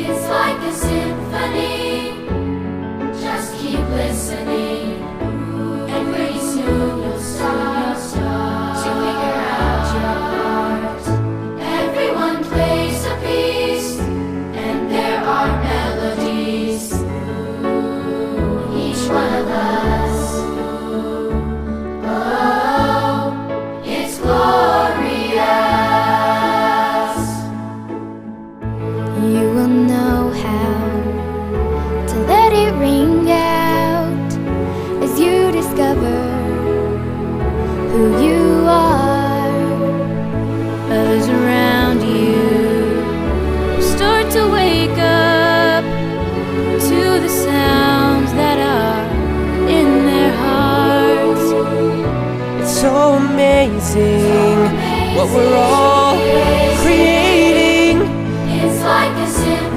It's like a symphony. Just keep listening, and pretty soon you'll start to figure out your part. Everyone plays a piece, and there are melodies. Each one of us. Oh, it's glorious. You will know how to let it ring out as you discover who you are. Others around you will start to wake up to the sounds that are in their hearts. It's so amazing what we're all